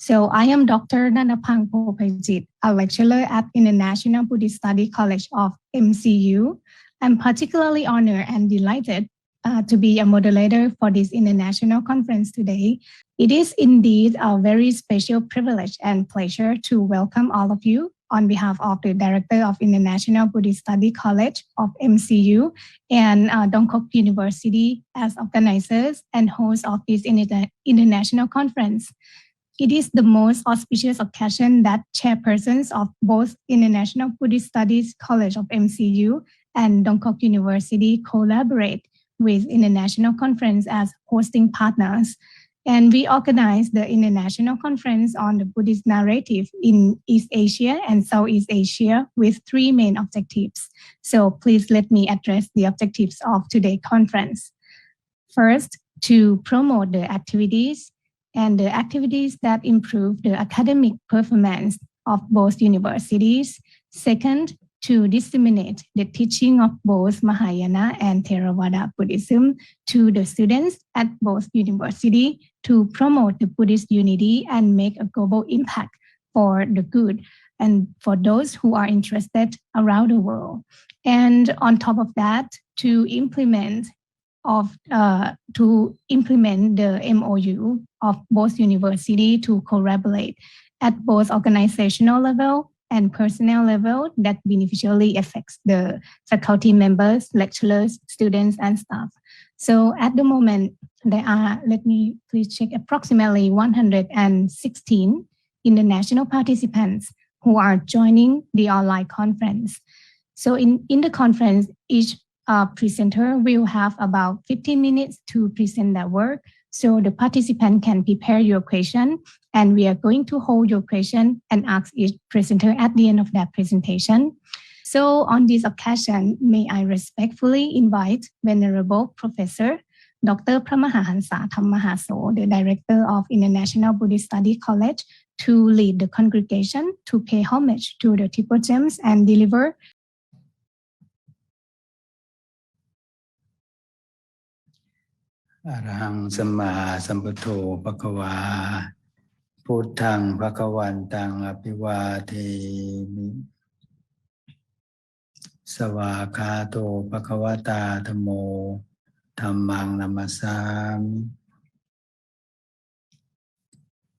So I am Dr. Nanapang Popajit, a lecturer at International Buddhist Study College of MCU. I'm particularly honored and delighted to be a moderator for this international conference today. It is indeed a very special privilege and pleasure to welcome all of you on behalf of the Director of International Buddhist Study College of MCU and Dongguk University as organizers and hosts of this international conference. It is the most auspicious occasion that chairpersons of both International Buddhist Studies College of MCU and Dongguk University collaborate with International Conference as hosting partners. And we organize the International Conference on the Buddhist narrative in East Asia and Southeast Asia with three main objectives. So please let me address the objectives of today's conference. First, to promote the activities and the activities that improve the academic performance of both universities. Second, to disseminate the teaching of both Mahayana and Theravada Buddhism to the students at both universities to promote the Buddhist unity and make a global impact for the good and for those who are interested around the world. And on top of that, to implement the MOU of both universities to collaborate at both organizational level and personnel level that beneficially affects the faculty members, lecturers, students, and staff. So at the moment, there are, let me please check, approximately 116 international participants who are joining the online conference. So in the conference, each presenter will have about 15 minutes to present their work. So the participant can prepare your question and we are going to hold your question and ask each presenter at the end of that presentation. So on this occasion, may I respectfully invite Venerable Professor Dr. Pramahahansa Thammahaso, the Director of International Buddhist Study College, to lead the congregation to pay homage to the Triple Gems and deliver Arahang Samma Sambuddho Bhagava Buddhang Bhagavantang Abhivademi Savakato Bhagavata Dhammo Dhammang Namasami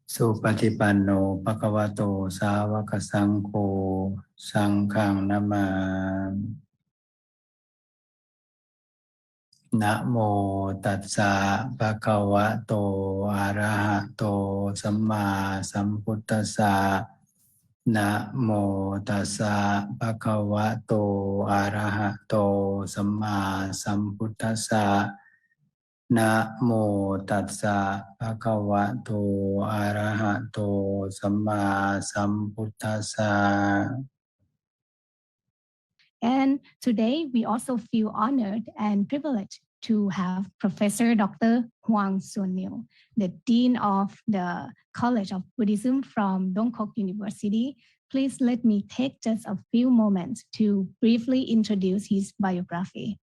Supatipanno Bhagavato Savaka Sangho Sanghang Namami Namo Tassa Bhagavato Arahato Samma Sambuddhassa Namo Tassa Bhagavato Arahato Samma Sambuddhassa Namo Tassa Bhagavato Arahato Samma Sambuddhassa. And today, we also feel honored and privileged to have Professor Dr. Hwang Sunil, the Dean of the College of Buddhism from Dongguk University. Please let me take just a few moments to briefly introduce his biography.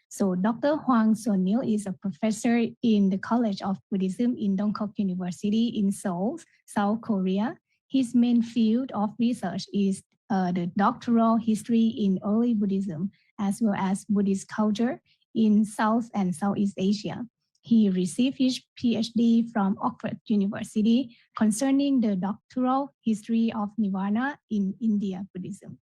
So Dr. Hwang Sunil is a professor in the College of Buddhism in Dongguk University in Seoul, South Korea. His main field of research is the doctoral history in early Buddhism, as well as Buddhist culture in South and Southeast Asia. He received his PhD from Oxford University concerning the doctoral history of Nirvana in India Buddhism.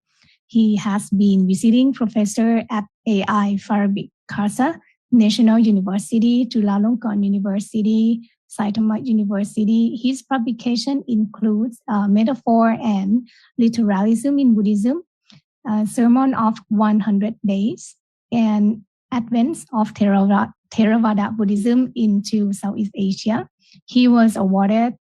He has been visiting professor at AI Farabikasa National University, Chulalongkorn University, Saitama University. His publication includes Metaphor and Literalism in Buddhism, Sermon of 100 Days, and Advance of Theravada Buddhism into Southeast Asia. He was awarded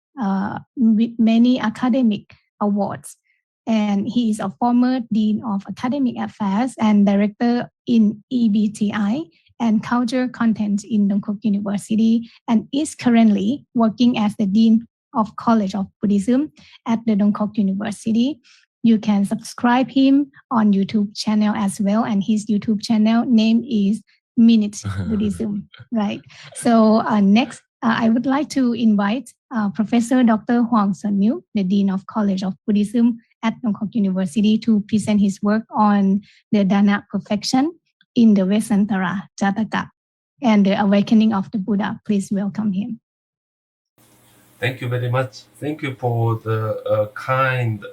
with many academic awards, and he is a former Dean of Academic Affairs and Director in EBTI and Culture Content in Dongguk University, and is currently working as the Dean of College of Buddhism at the Dongguk University. You can subscribe him on YouTube channel as well, and his YouTube channel name is Minute Buddhism, right? So next, I would like to invite Professor Dr. Huang Sunil, the Dean of College of Buddhism at Dongguk University, to present his work on the Dana perfection in the Vessantara Jataka and the awakening of the Buddha. Please welcome him. Thank you very much. Thank you for the kind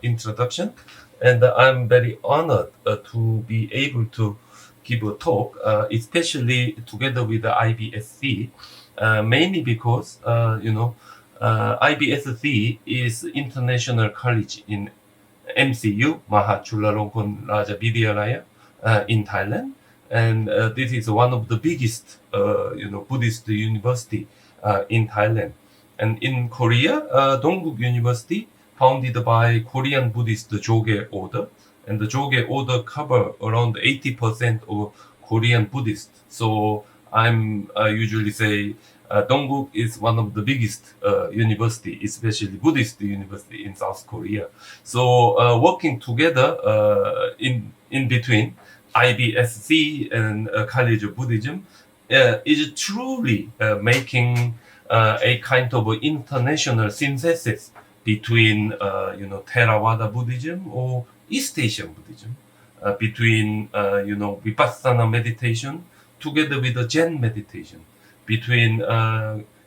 introduction. And I'm very honored to be able to give a talk, especially together with the IBSC, mainly because, IBSC is International College in MCU, Mahachulalongkorn Raja Vidyalaya, in Thailand. And this is one of the biggest, Buddhist university in Thailand. And in Korea, Dongguk University, founded by Korean Buddhist Joge order, and the Joge order cover around 80% of Korean Buddhists. So I usually say Dongguk is one of the biggest university, especially Buddhist university in South Korea. So working together in between IBSC and College of Buddhism is truly making a kind of international synthesis between, Theravada Buddhism or East Asian Buddhism, between, Vipassana meditation together with the Zen meditation, between,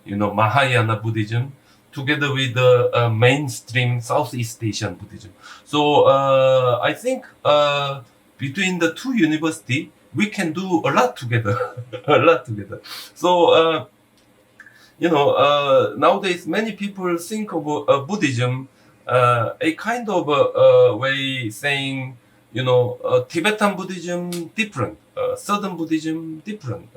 Mahayana Buddhism together with the mainstream Southeast Asian Buddhism. So I think between the two universities, we can do a lot together, a lot together. So nowadays many people think of Buddhism a kind of way saying, Tibetan Buddhism different, Southern Buddhism different,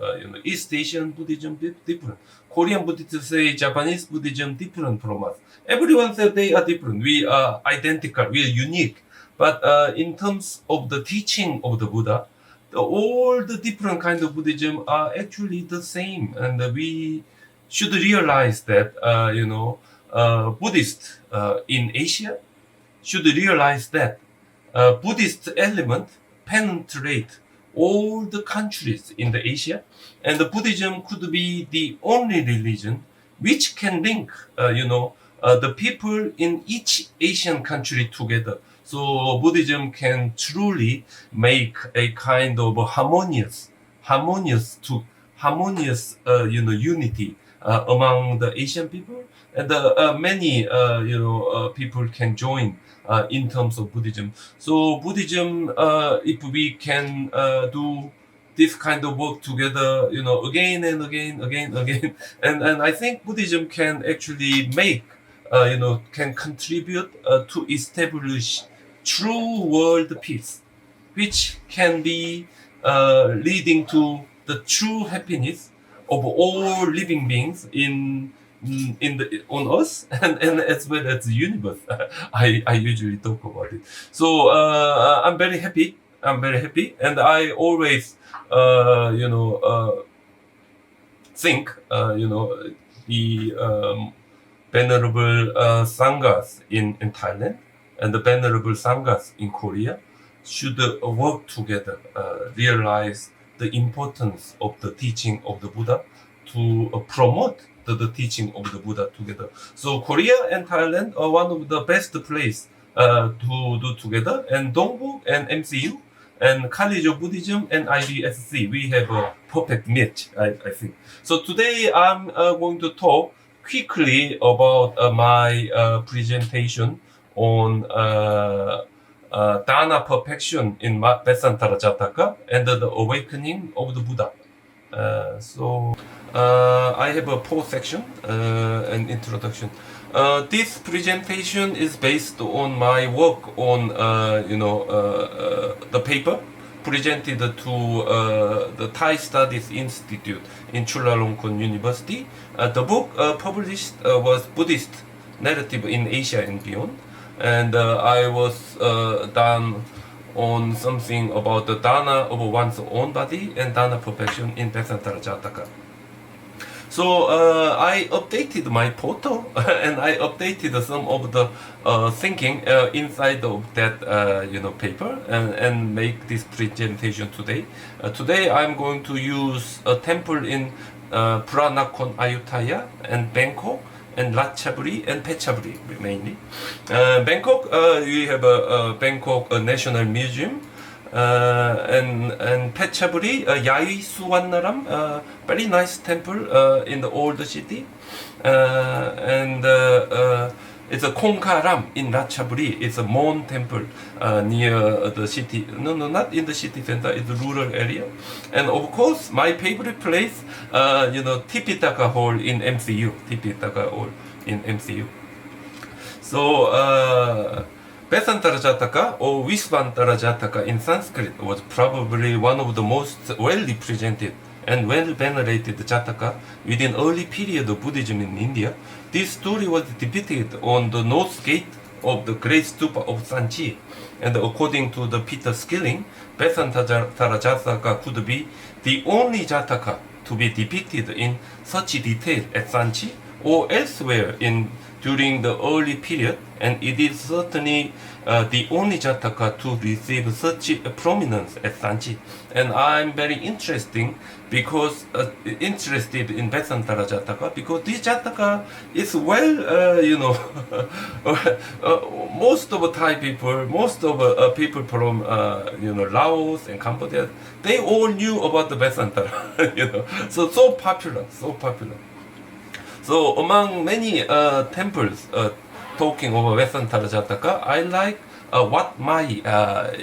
East Asian Buddhism different, Korean Buddhists say Japanese Buddhism different from us. Everyone says they are different. We are identical. We are unique. But in terms of the teaching of the Buddha, all the different kind of Buddhism are actually the same, and we should realize that Buddhists in Asia should realize that Buddhist element penetrate all the countries in the Asia, and the Buddhism could be the only religion which can link the people in each Asian country together. So Buddhism can truly make a kind of harmonious unity among the Asian people, and many people can join in terms of Buddhism. So Buddhism, if we can do this kind of work together, again and again, and I think Buddhism can actually make, can contribute to establish true world peace, which can be leading to the true happiness of all living beings on Earth and as well as the universe. I usually talk about it. So I'm very happy, and I always think the venerable sanghas in Thailand and the venerable sanghas in Korea should work together, realize the importance of the teaching of the Buddha to promote the teaching of the Buddha together. So Korea and Thailand are one of the best place to do together, and Dongguk and MCU and College of Buddhism and IBSC, we have a perfect match, I think. So today I'm going to talk quickly about my presentation on Dana perfection in Vessantara Jataka and the awakening of the Buddha. So I have a 4 section and introduction. This presentation is based on my work on the paper presented to the Thai Studies Institute in Chulalongkorn University. The book published was Buddhist Narrative in Asia and Beyond, and I was done on something about the Dana of one's own body and Dana perfection in Vessantara Jataka. So I updated my photo and I updated some of the thinking inside of that paper and make this presentation today. Today I'm going to use a temple in Puranakon Ayutthaya, and Bangkok, and Ratchaburi and Phetchaburi mainly. Bangkok, we have a Bangkok National Museum, and Phetchaburi, Yai Suwannaram, very nice temple in the old city, and it's a Kongkaram in Ratchaburi. It's a Mon temple near the city. No, not in the city center. It's a rural area. And of course, my favorite place, Tipitaka Hall in MCU. Tipitaka Hall in MCU. So, Vessantara Jataka or Vessantara Jataka in Sanskrit was probably one of the most well represented and well venerated Jataka within early period of Buddhism in India. This story was depicted on the north gate of the great stupa of Sanchi, and according to the Peter Skilling, Vessantara Jataka could be the only Jataka to be depicted in such detail at Sanchi or elsewhere during the early period, and it is certainly the only Jataka to receive such prominence at Sanchi. And I'm very interested in Vessantara Jataka because this Jataka is most of Thai people, most of people from Laos and Cambodia, they all knew about the Vessantara, so popular. So among many temples talking over Vessantara Jataka, I like Wat Mai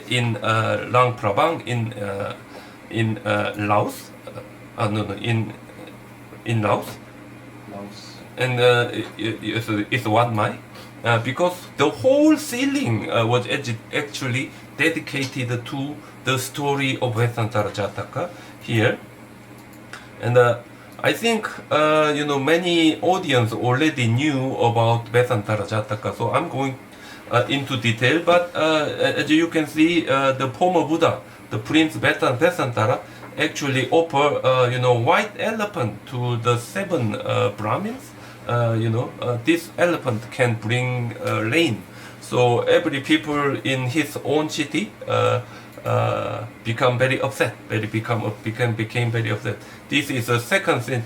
in Luang Prabang in Laos. In Laos. And it's Wat Mai because the whole ceiling was actually dedicated to the story of Vessantara Jataka here. And I think many audience already knew about Vessantara Jataka, so I'm going into detail. But as you can see, the former Buddha, the Prince Vessantara, actually offer white elephant to the 7 Brahmins. This elephant can bring rain. So every people in his own city become very upset. Became very upset. This is a 2nd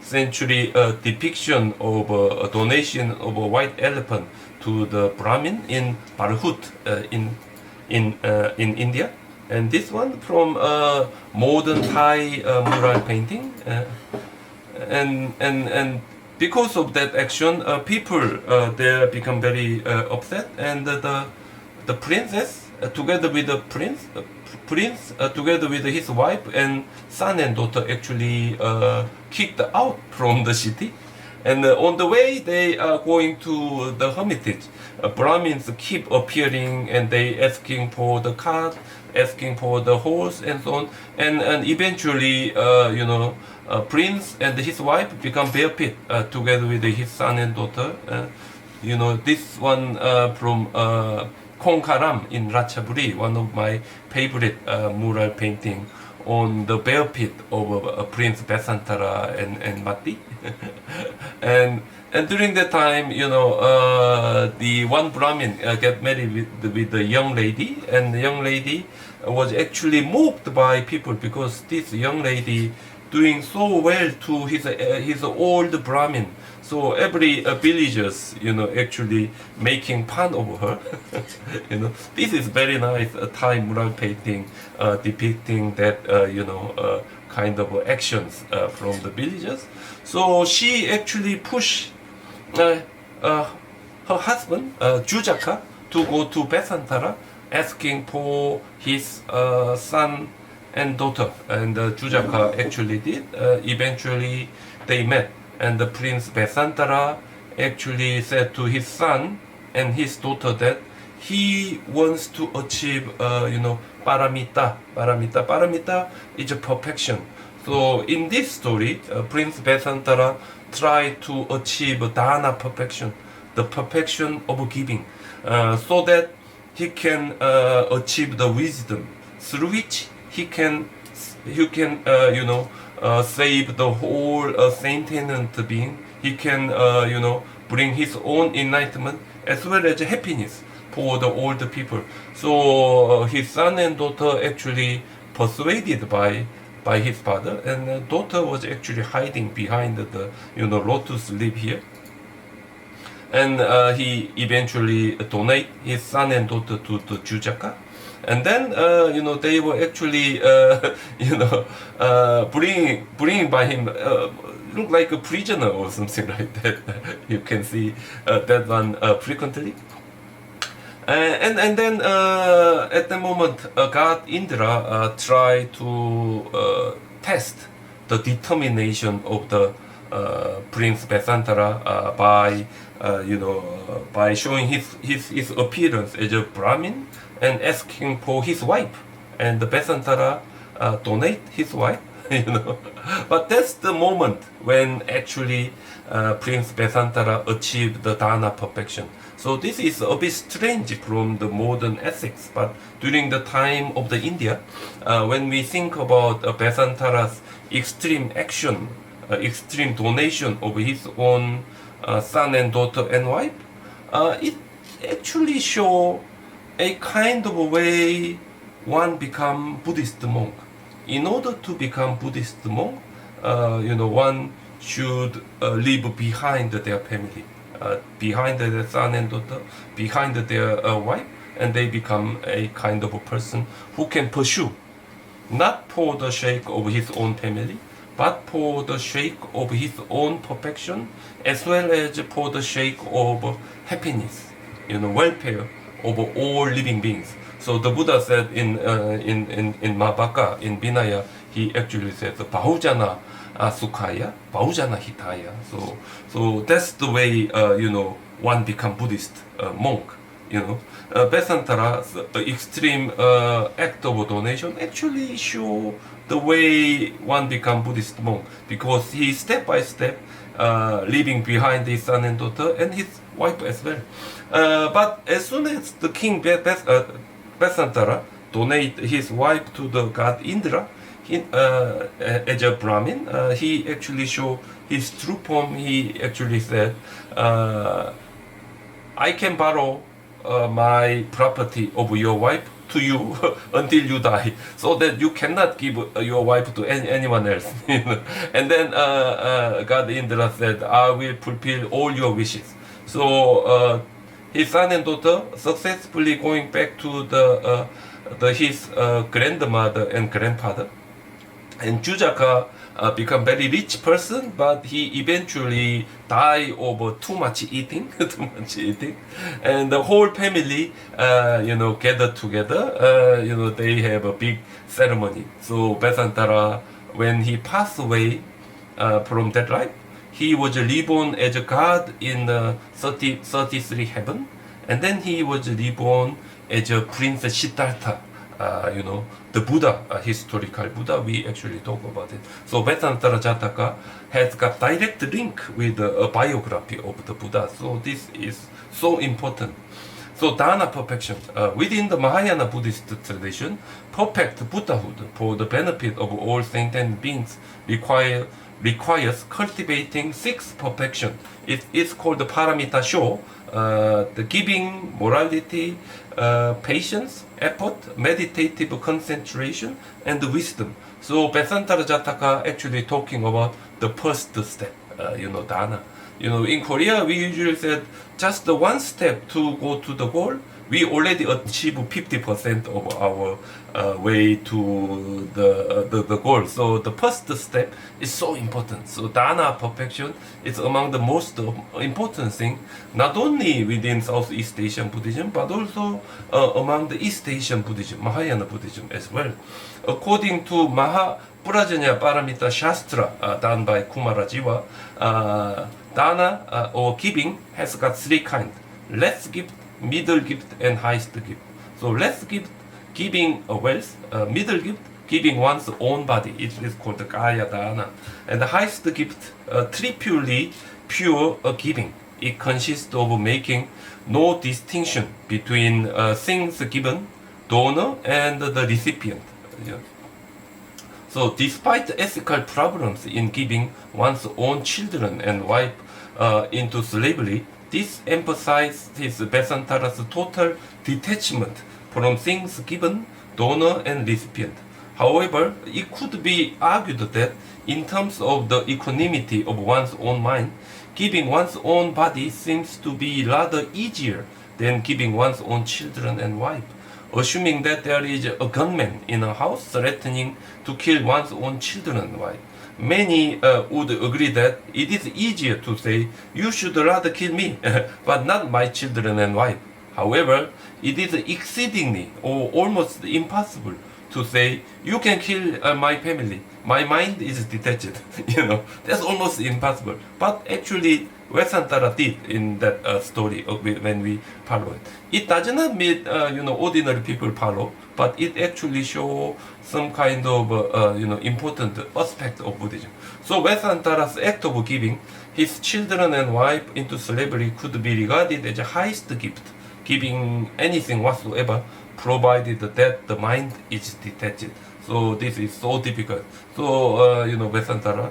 century depiction of a donation of a white elephant to the Brahmin in Bharhut in India. And this one from modern Thai mural painting. And because of that action, people there become very upset, and the princess together with the prince together with his wife and son and daughter actually kicked out from the city. And on the way they are going to the hermitage. Brahmins keep appearing and they asking for the cart, asking for the horse and so on. And eventually, prince and his wife become bare feet together with his son and daughter. This one from Kongkaram in Ratchaburi, one of my favorite mural painting on the bare feet of Prince Vessantara and Matti. and during that time, the one Brahmin get married with the young lady, and the young lady was actually moved by people because this young lady doing so well to his old Brahmin. So every villagers, actually making fun of her. This is very nice Thai mural painting depicting that kind of actions from the villagers. So she actually pushed her husband Jujaka to go to Vessantara, asking for his son and daughter, and Jujaka actually did. Eventually they met, and the Prince Vessantara actually said to his son and his daughter that he wants to achieve paramita. Paramita is a perfection. So in this story, Prince Vessantara tried to achieve dana perfection, the perfection of giving, so that he can achieve the wisdom through which he can save the whole sentient being. He can bring his own enlightenment as well as happiness for the old people. So his son and daughter actually persuaded by by his father, and the daughter was actually hiding behind the lotus leaf here. And he eventually donate his son and daughter to the Jataka. And then they were actually bringing by him look like a prisoner or something like that. You can see that one frequently. And then at the moment, God Indra tried to test the determination of the Prince Vessantara by showing his appearance as a Brahmin and asking for his wife, and the Vessantara donate his wife. But that's the moment when actually Prince Vessantara achieved the dana perfection. So this is a bit strange from the modern ethics, but during the time of the India, when we think about Vessantara's extreme action, extreme donation of his own son and daughter and wife, it actually show a kind of a way one become Buddhist monk. In order to become Buddhist monk, one should leave behind their family, behind their son and daughter, behind their wife, and they become a kind of a person who can pursue, not for the sake of his own family, but for the sake of his own perfection, as well as for the sake of happiness, welfare of all living beings. So the Buddha said in Mahabhaka, in Vinaya, he actually says Bahujana Sukhaya, Bahujana Hitaya. So that's the way one become Buddhist monk. Vessantara's extreme act of donation actually show the way one become Buddhist monk, because he step by step leaving behind his son and daughter and his wife as well. But as soon as the king Vessantara donate his wife to the god Indra, as a Brahmin, he actually show his true form. He actually said, I can borrow my property of your wife to you until you die, so that you cannot give your wife to anyone else. And then God Indra said, I will fulfill all your wishes. So his son and daughter successfully going back to his grandmother and grandfather. And Jataka become very rich person, but he eventually die over too much eating, and the whole family, gather together. They have a big ceremony. So Vessantara, when he passed away from that life, he was reborn as a god in 33 heaven, and then he was reborn as a Prince Siddhartha. The Buddha, historical Buddha, we actually talk about it. So Vessantara Jataka has got direct link with a biography of the Buddha. So this is so important. So dana perfection. Within the Mahayana Buddhist tradition, perfect Buddhahood for the benefit of all sentient beings requires cultivating 6 perfection. It's called the paramita sho, the giving, morality, patience, effort, meditative concentration, and wisdom. So Vessantara Jataka actually talking about the first step, dana. In Korea, we usually said just the one step to go to the goal, we already achieve 50% of our way to the goal. So the first step is so important. So dana perfection is among the most important thing, not only within Southeast Asian Buddhism, but also among the East Asian Buddhism, Mahayana Buddhism as well. According to Mahaprajanya Paramita Shastra done by Kumarajiva, dana or giving has got 3 kinds: less gift, middle gift, and highest gift. So less gift, giving wealth; middle gift, giving one's own body. It is called the Kaya dana. And the highest gift, tripurely pure giving. It consists of making no distinction between things given, donor, and the recipient. So despite ethical problems in giving one's own children and wife into slavery, this emphasizes Vessantara's total detachment from things given, donor, and recipient. However, it could be argued that in terms of the equanimity of one's own mind, keeping one's own body seems to be rather easier than keeping one's own children and wife. Assuming that there is a gunman in a house threatening to kill one's own children and wife, many would agree that it is easier to say, you should rather kill me, but not my children and wife. However, it is exceedingly or almost impossible to say, you can kill my family. My mind is detached. That's almost impossible. But actually, Vessantara did in that story when we follow it. It does not mean ordinary people follow, but it actually shows some kind of important aspect of Buddhism. So Vessantara's act of giving his children and wife into slavery could be regarded as the highest gift, giving anything whatsoever, provided that the mind is detached. So this is so difficult. So Vessantara,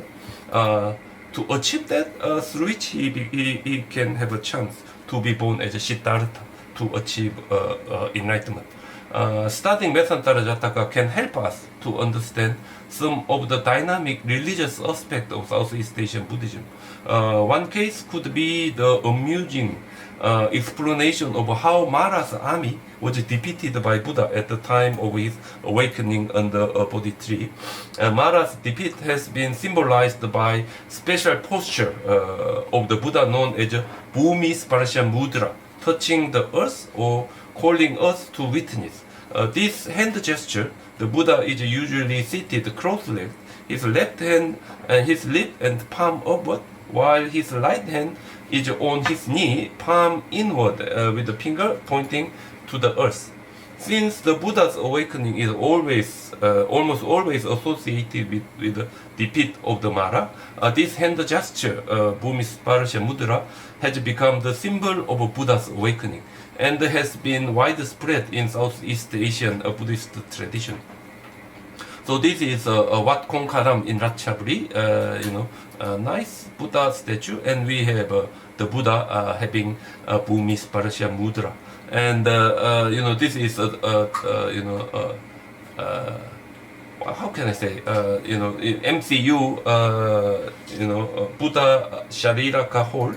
to achieve that, through which he can have a chance to be born as a Siddhartha, to achieve enlightenment. Studying Vessantara Jataka can help us to understand some of the dynamic religious aspects of Southeast Asian Buddhism. One case could be the amusing explanation of how Mara's army was defeated by Buddha at the time of his awakening under a Bodhi tree. Mara's defeat has been symbolized by special posture of the Buddha known as Bhumi Sparsha Mudra, touching the earth or calling us to witness. This hand gesture, the Buddha is usually seated cross-legged, his left hand and his lip and palm upward, while his right hand is on his knee, palm inward, with the finger pointing to the earth. Since the Buddha's awakening is almost always associated with the defeat of the Mara, this hand gesture, Bhumi Sparsha Mudra, has become the symbol of Buddha's awakening and has been widespread in Southeast Asian Buddhist tradition. So this is Wat Kongkaram in Ratchaburi, a nice Buddha statue, and we have the Buddha having Bhumi Sparsha Mudra. And this is how can I say? In MCU, Buddha Shariraka Hall.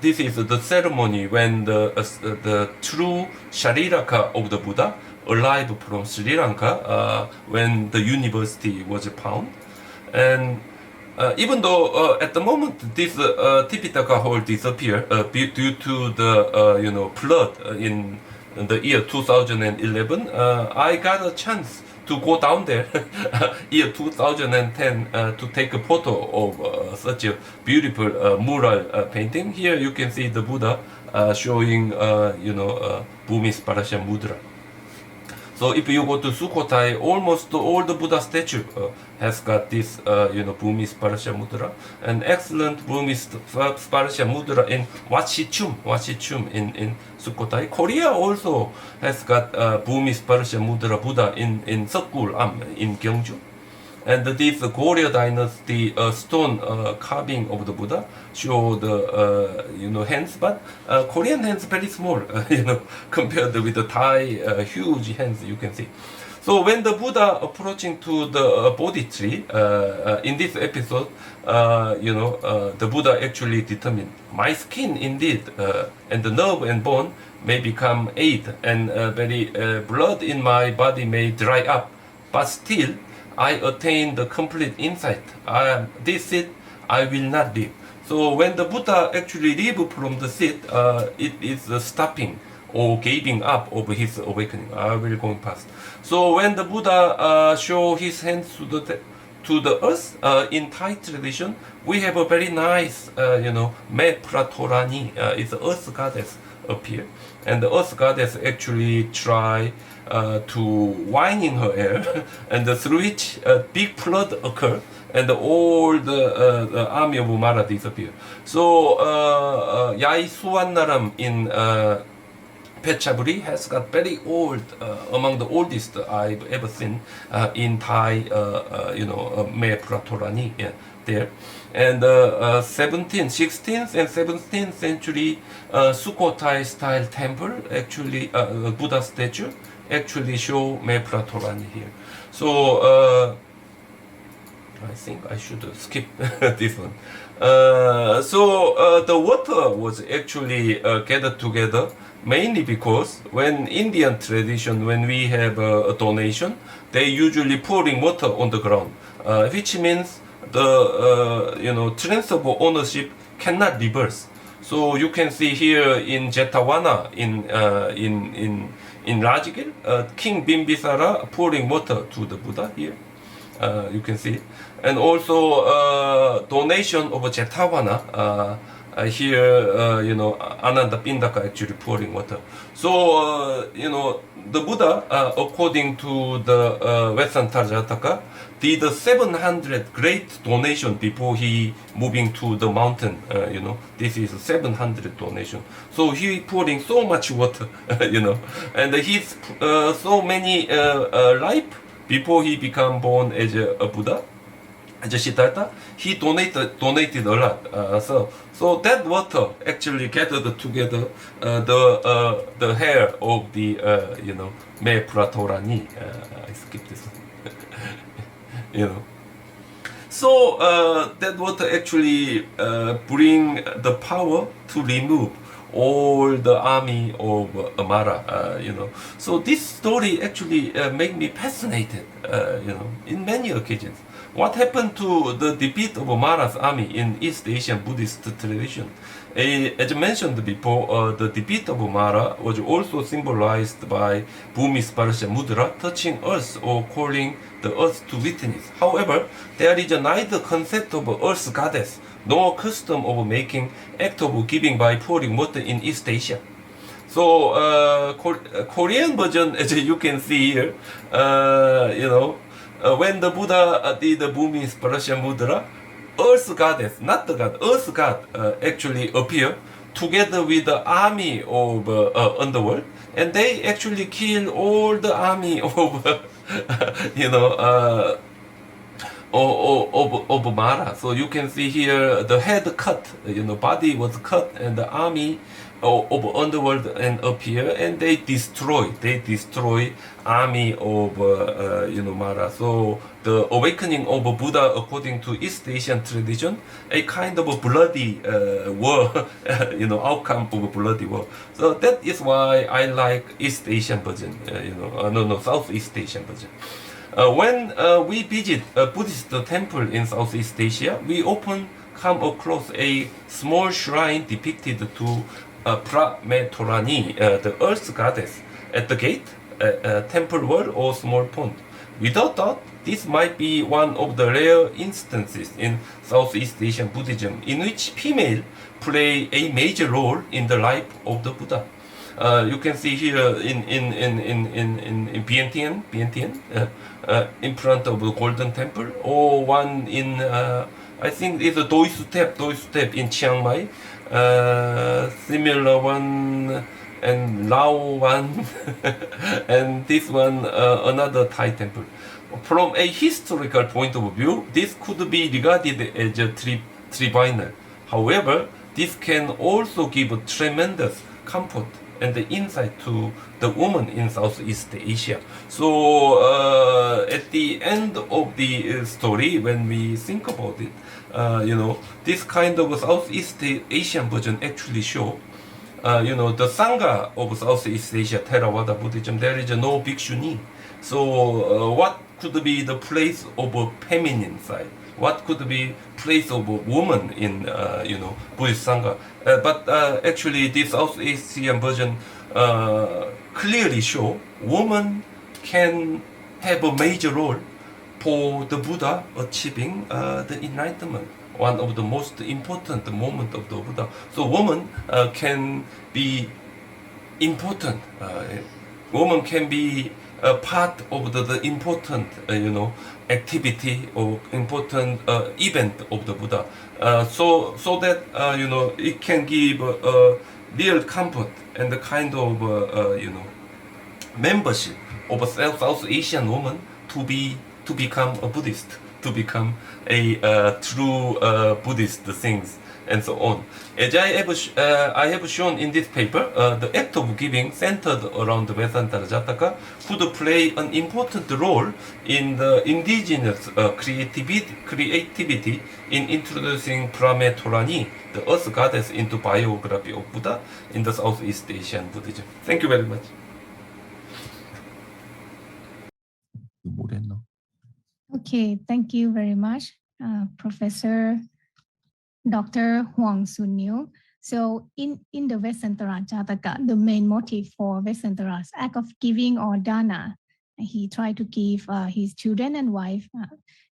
This is the ceremony when the true Shariraka of the Buddha arrived from Sri Lanka when the university was found. And even though at the moment this Tipitaka Hall disappeared due to the flood in the year 2011, I got a chance to go down there year 2010 to take a photo of such a beautiful mural painting. Here you can see the Buddha showing Bhumi Sparsha Mudra. So if you go to Sukhothai, almost all the Buddha statue has got this Bhumi Sparsha Mudra. An excellent Bhumi Sparsha Mudra in Wachichum in Sukhothai. Korea also has got Bhumi Sparsha Mudra Buddha in Seokgul in Gyeongju. And this Goryeo dynasty stone carving of the Buddha show the hands, but Korean hands very small, compared with the Thai huge hands you can see. So when the Buddha approaching to the Bodhi tree in this episode, the Buddha actually determined my skin indeed and the nerve and bone may become aid and very blood in my body may dry up, but still I attain the complete insight. This seat I will not leave. So when the Buddha actually leave from the seat, it is stopping or giving up of his awakening. I will go past. So when the Buddha show his hands to the earth, in Thai tradition, we have a very nice, Me Pratorani, it's the earth goddess appear, and the earth goddess actually try to whine in her hair, and through which a big flood occur, and all the army of Mara disappear. So Yai Suwannaram in Phetchaburi has got very old, among the oldest I've ever seen in Thai, Me Pratorani there. And 17th, 16th and 17th century Sukhothai style temple, actually Buddha statue, actually show Mahapratoran here. So I think I should skip this one. The water was actually gathered together mainly because when Indian tradition, when we have a donation, they usually pouring water on the ground, which means the transfer of ownership cannot reverse. So you can see here in Jetavana in Rajgir, King Bimbisara pouring water to the Buddha here. You can see, and also donation of Jetavana. Here, Ananda Pindaka actually pouring water. So, the Buddha, according to the Vessantara Jataka, did 700 great donation before he moving to the mountain. This is 700 donation. So he pouring so much water, and he's so many life before he become born as a Buddha. As a Siddhartha, he donated a lot. So that water actually gathered together the hair of the Mahapratorani. I skipped this one. So that water actually bring the power to remove all the army of Amara. So this story actually made me fascinated. In many occasions. What happened to the defeat of Mara's army in East Asian Buddhist tradition? As mentioned before, the defeat of Mara was also symbolized by Bhumi Sparsha Mudra, touching earth or calling the earth to witness. However, there is neither concept of earth goddess nor custom of making act of giving by pouring water in East Asia. So, Korean version, as you can see here, when the Buddha did the Bhumi Sparsha Mudra, Earth Goddess, not the God, Earth God actually appear together with the army of underworld, and they actually kill all the army of of Mara. So you can see here the head cut, body was cut, and the army of underworld and appear, and they destroy army of Mara. So the awakening of Buddha, according to East Asian tradition, a kind of a bloody war, outcome of a bloody war. So that is why I like East Asian version, Southeast Asian version. When we visit a Buddhist temple in Southeast Asia, we often come across a small shrine depicted to Mahapratorani, the earth goddess, at the gate, temple wall, or small pond. Without doubt, this might be one of the rare instances in Southeast Asian Buddhism in which female play a major role in the life of the Buddha. You can see here in Vientiane, in front of the Golden Temple, or one in I think it's a Doi Step in Chiang Mai. Similar one, and Lao one, and this one another Thai temple. From a historical point of view, this could be regarded as a tribunal. However, this can also give a tremendous comfort and the insight to the woman in Southeast Asia. So at the end of the story, when we think about it, this kind of Southeast Asian version actually show, the Sangha of Southeast Asia, Theravada Buddhism, there is no bhikshuni. So what could be the place of a feminine side? What could be place of a woman in, Buddhist Sangha? But actually, this South Asian version clearly show woman can have a major role for the Buddha achieving the enlightenment, one of the most important moments of the Buddha. So woman can be important. Woman can be a part of the important, activity or important event of the Buddha. So that it can give real comfort and the kind of membership of a South Asian woman to become a Buddhist, to become a true Buddhist things. and so on. As I have shown in this paper, the act of giving centered around the Vessantara Jataka could play an important role in the indigenous creativity in introducing Prame Torani, the earth goddess, into biography of Buddha in the Southeast Asian Buddhism. Thank you very much. Okay, thank you very much, Professor Dr. Huang Sun-Niu. So in the Vessantara Jataka, the main motive for Vessantara's act of giving or dana, he tried to give his children and wife,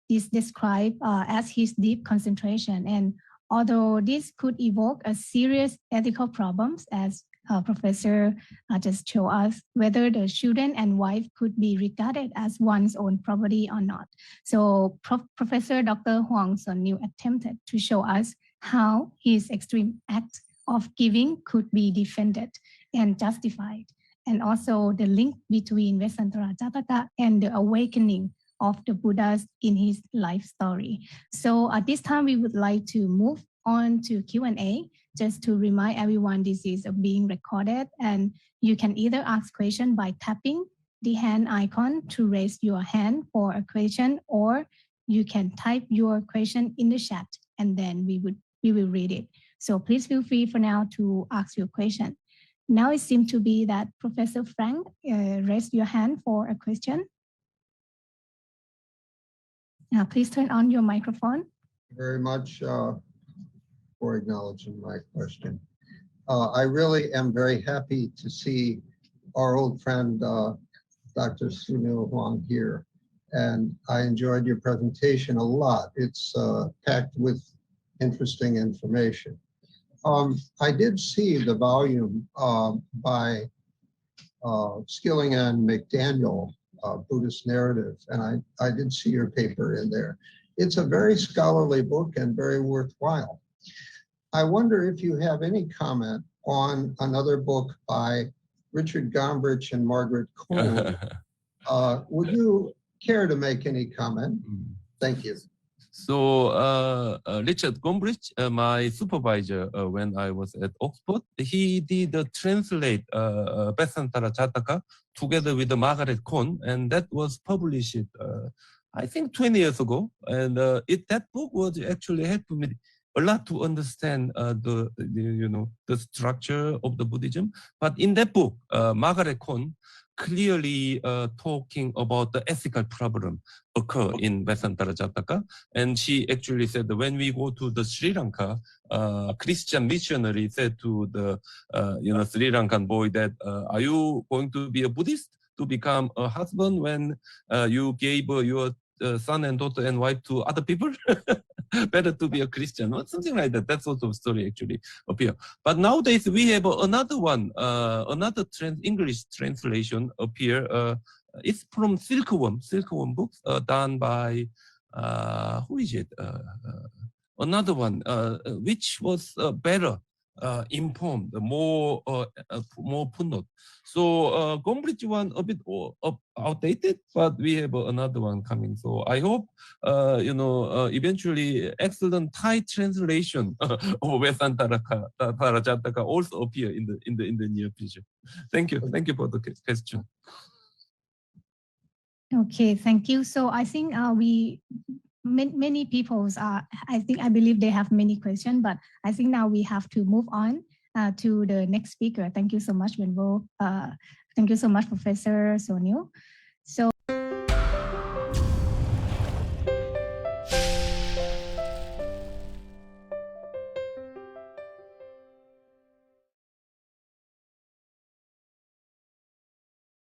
is described as his deep concentration. And although this could evoke a serious ethical problems, as Professor just showed us, whether the children and wife could be regarded as one's own property or not. So Professor Dr. Huang Sun-Niu attempted to show us how his extreme act of giving could be defended and justified, and also the link between Vessantara Jataka and the awakening of the Buddhas in his life story. So at this time, we would like to move on to Q&A. Just to remind everyone, this is being recorded, and you can either ask question by tapping the hand icon to raise your hand for a question, or you can type your question in the chat, and then we will read it. So please feel free for now to ask your question. Now it seems to be that Professor Frank raised your hand for a question. Please turn on your microphone. Very much for acknowledging my question. I really am very happy to see our old friend, Dr. Sun-Niu Huang here. And I enjoyed your presentation a lot. It's packed with interesting information. I did see the volume by Skilling and McDaniel, Buddhist Narrative, and I did see your paper in there. It's a very scholarly book and very worthwhile. I wonder if you have any comment on another book by Richard Gombrich and Margaret Cohn. Would you care to make any comment? Thank you. So Richard Gombrich, my supervisor when I was at Oxford, he did translate Vessantara Jataka together with Margaret Cohn, and that was published I think 20 years ago. And that book was actually helping me a lot to understand the structure of the Buddhism. But in that book, Margaret Cohn clearly talking about the ethical problem occur in Vessantara Jataka. And she actually said that when we go to the Sri Lanka, Christian missionary said to the Sri Lankan boy that, are you going to be a Buddhist to become a husband when you gave your son and daughter and wife to other people? Better to be a Christian, or something like that. That sort of story actually appear. But nowadays we have another one, another English translation appear. It's from Silkworm books, done by who is it? Another one, which was better informed, more footnote. So Gombrich one a bit outdated, but we have another one coming. So I hope eventually excellent Thai translation of Vessantara Jataka also appear in the near future. Thank you for the question. Okay, thank you. So I think many people I believe they have many questions, but I think now we have to move on to the next speaker. Thank you so much, Wenbo. Thank you so much, Professor Sun-Niu. So